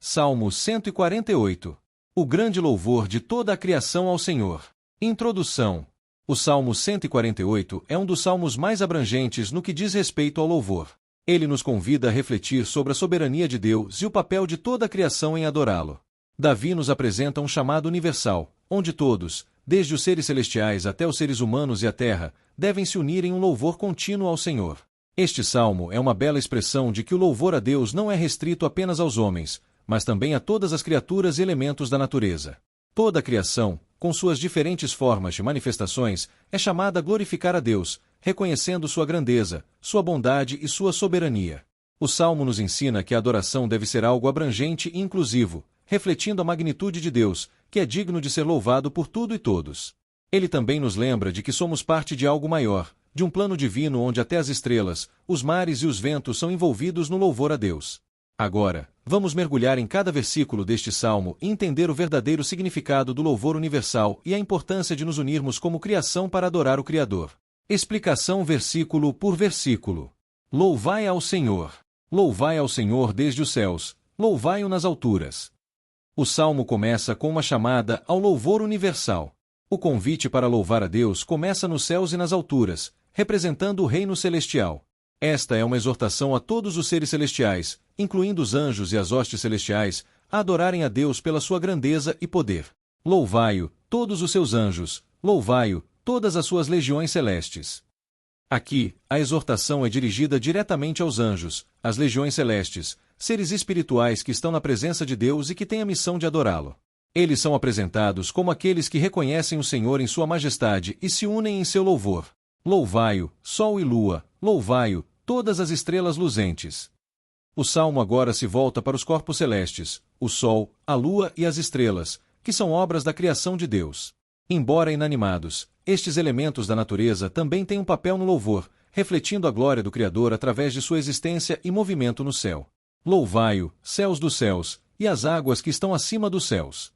Salmo 148. O grande louvor de toda a criação ao Senhor. Introdução. O Salmo 148 é um dos salmos mais abrangentes no que diz respeito ao louvor. Ele nos convida a refletir sobre a soberania de Deus e o papel de toda a criação em adorá-lo. Davi nos apresenta um chamado universal, onde todos, desde os seres celestiais até os seres humanos e a terra, devem se unir em um louvor contínuo ao Senhor. Este salmo é uma bela expressão de que o louvor a Deus não é restrito apenas aos homens, mas também a todas as criaturas e elementos da natureza. Toda a criação, com suas diferentes formas de manifestações, é chamada a glorificar a Deus, reconhecendo sua grandeza, sua bondade e sua soberania. O salmo nos ensina que a adoração deve ser algo abrangente e inclusivo, refletindo a magnitude de Deus, que é digno de ser louvado por tudo e todos. Ele também nos lembra de que somos parte de algo maior, de um plano divino onde até as estrelas, os mares e os ventos são envolvidos no louvor a Deus. Agora, vamos mergulhar em cada versículo deste salmo e entender o verdadeiro significado do louvor universal e a importância de nos unirmos como criação para adorar o Criador. Explicação versículo por versículo. Louvai ao Senhor. Louvai ao Senhor desde os céus, louvai-o nas alturas. O salmo começa com uma chamada ao louvor universal. O convite para louvar a Deus começa nos céus e nas alturas, representando o reino celestial. Esta é uma exortação a todos os seres celestiais, incluindo os anjos e as hostes celestiais, a adorarem a Deus pela sua grandeza e poder. Louvai-o, todos os seus anjos, louvai-o, todas as suas legiões celestes. Aqui, a exortação é dirigida diretamente aos anjos, às legiões celestes, seres espirituais que estão na presença de Deus e que têm a missão de adorá-lo. Eles são apresentados como aqueles que reconhecem o Senhor em sua majestade e se unem em seu louvor. Louvai-o, sol e lua, louvai-o, todas as estrelas luzentes. O salmo agora se volta para os corpos celestes, o sol, a lua e as estrelas, que são obras da criação de Deus. Embora inanimados, estes elementos da natureza também têm um papel no louvor, refletindo a glória do Criador através de sua existência e movimento no céu. Louvai-o, céus dos céus, e as águas que estão acima dos céus.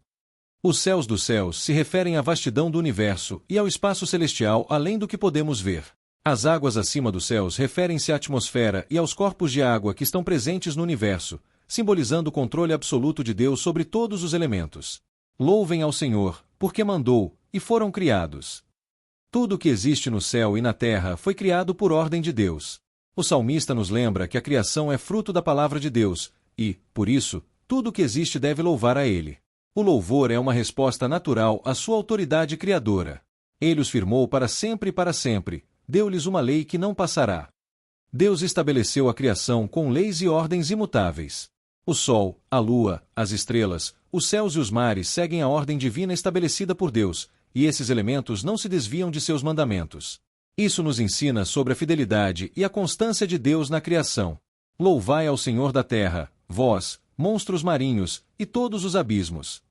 Os céus dos céus se referem à vastidão do universo e ao espaço celestial além do que podemos ver. As águas acima dos céus referem-se à atmosfera e aos corpos de água que estão presentes no universo, simbolizando o controle absoluto de Deus sobre todos os elementos. Louvem ao Senhor, porque mandou, e foram criados. Tudo o que existe no céu e na terra foi criado por ordem de Deus. O salmista nos lembra que a criação é fruto da palavra de Deus, e, por isso, tudo o que existe deve louvar a Ele. O louvor é uma resposta natural à sua autoridade criadora. Ele os firmou para sempre, deu-lhes uma lei que não passará. Deus estabeleceu a criação com leis e ordens imutáveis. O sol, a lua, as estrelas, os céus e os mares seguem a ordem divina estabelecida por Deus, e esses elementos não se desviam de seus mandamentos. Isso nos ensina sobre a fidelidade e a constância de Deus na criação. Louvai ao Senhor da terra, vós, monstros marinhos, e todos os abismos.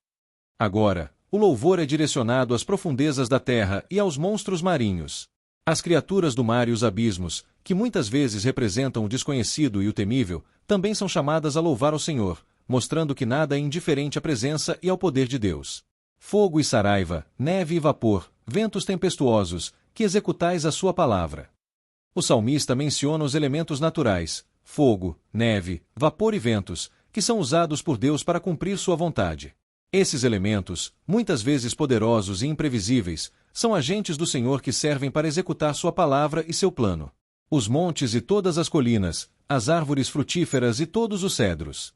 Agora, o louvor é direcionado às profundezas da terra e aos monstros marinhos. As criaturas do mar e os abismos, que muitas vezes representam o desconhecido e o temível, também são chamadas a louvar ao Senhor, mostrando que nada é indiferente à presença e ao poder de Deus. Fogo e saraiva, neve e vapor, ventos tempestuosos, que executais a sua palavra. O salmista menciona os elementos naturais, fogo, neve, vapor e ventos, que são usados por Deus para cumprir sua vontade. Esses elementos, muitas vezes poderosos e imprevisíveis, são agentes do Senhor que servem para executar sua palavra e seu plano. Os montes e todas as colinas, as árvores frutíferas e todos os cedros.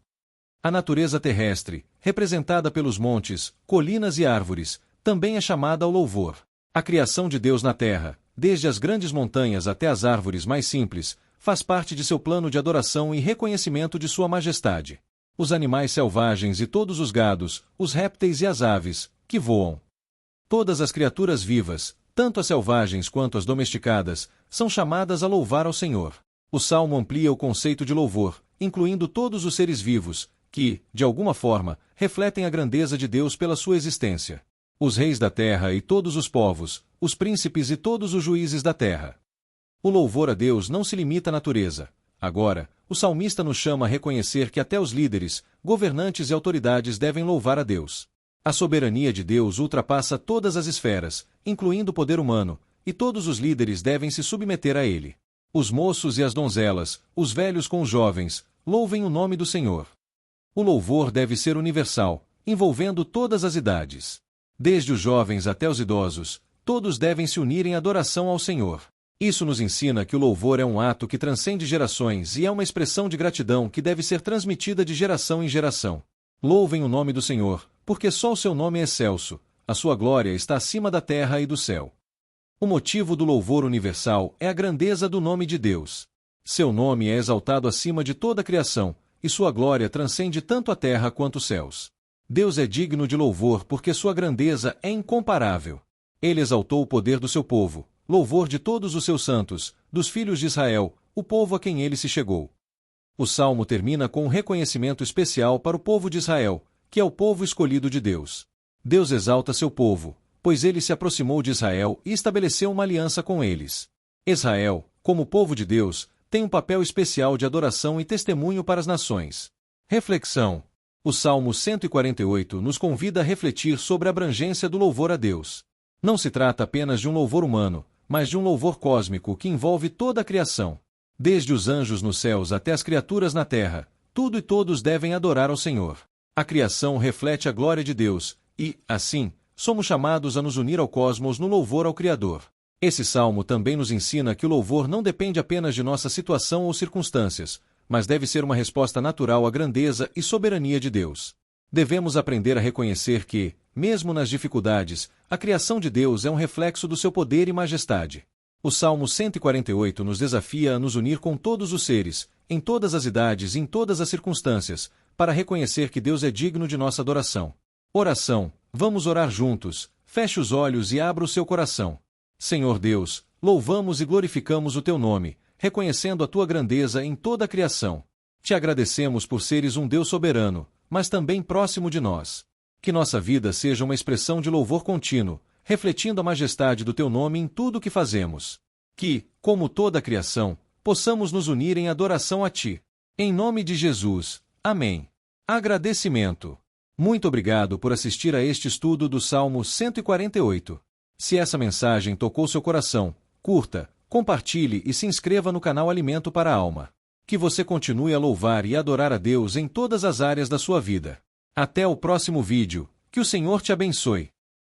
A natureza terrestre, representada pelos montes, colinas e árvores, também é chamada ao louvor. A criação de Deus na terra, desde as grandes montanhas até as árvores mais simples, faz parte de seu plano de adoração e reconhecimento de sua majestade. Os animais selvagens e todos os gados, os répteis e as aves, que voam. Todas as criaturas vivas, tanto as selvagens quanto as domesticadas, são chamadas a louvar ao Senhor. O salmo amplia o conceito de louvor, incluindo todos os seres vivos, que, de alguma forma, refletem a grandeza de Deus pela sua existência. Os reis da terra e todos os povos, os príncipes e todos os juízes da terra. O louvor a Deus não se limita à natureza. Agora, o salmista nos chama a reconhecer que até os líderes, governantes e autoridades devem louvar a Deus. A soberania de Deus ultrapassa todas as esferas, incluindo o poder humano, e todos os líderes devem se submeter a ele. Os moços e as donzelas, os velhos com os jovens, louvem o nome do Senhor. O louvor deve ser universal, envolvendo todas as idades. Desde os jovens até os idosos, todos devem se unir em adoração ao Senhor. Isso nos ensina que o louvor é um ato que transcende gerações e é uma expressão de gratidão que deve ser transmitida de geração em geração. Louvem o nome do Senhor, porque só o seu nome é excelso, a sua glória está acima da terra e do céu. O motivo do louvor universal é a grandeza do nome de Deus. Seu nome é exaltado acima de toda a criação, e sua glória transcende tanto a terra quanto os céus. Deus é digno de louvor porque sua grandeza é incomparável. Ele exaltou o poder do seu povo, louvor de todos os seus santos, dos filhos de Israel, o povo a quem ele se chegou. O salmo termina com um reconhecimento especial para o povo de Israel, que é o povo escolhido de Deus. Deus exalta seu povo, pois ele se aproximou de Israel e estabeleceu uma aliança com eles. Israel, como povo de Deus, tem um papel especial de adoração e testemunho para as nações. Reflexão. O Salmo 148 nos convida a refletir sobre a abrangência do louvor a Deus. Não se trata apenas de um louvor humano, mas de um louvor cósmico que envolve toda a criação. Desde os anjos nos céus até as criaturas na terra, tudo e todos devem adorar ao Senhor. A criação reflete a glória de Deus, e, assim, somos chamados a nos unir ao cosmos no louvor ao Criador. Esse salmo também nos ensina que o louvor não depende apenas de nossa situação ou circunstâncias, mas deve ser uma resposta natural à grandeza e soberania de Deus. Devemos aprender a reconhecer que, mesmo nas dificuldades, a criação de Deus é um reflexo do seu poder e majestade. O Salmo 148 nos desafia a nos unir com todos os seres, em todas as idades e em todas as circunstâncias, para reconhecer que Deus é digno de nossa adoração. Oração. Vamos orar juntos. Feche os olhos e abra o seu coração. Senhor Deus, louvamos e glorificamos o teu nome, reconhecendo a tua grandeza em toda a criação. Te agradecemos por seres um Deus soberano, mas também próximo de nós. Que nossa vida seja uma expressão de louvor contínuo, refletindo a majestade do teu nome em tudo o que fazemos. Que, como toda a criação, possamos nos unir em adoração a ti. Em nome de Jesus. Amém. Agradecimento. Muito obrigado por assistir a este estudo do Salmo 148. Se essa mensagem tocou seu coração, curta, compartilhe e se inscreva no canal Alimento para a Alma. Que você continue a louvar e adorar a Deus em todas as áreas da sua vida. Até o próximo vídeo. Que o Senhor te abençoe.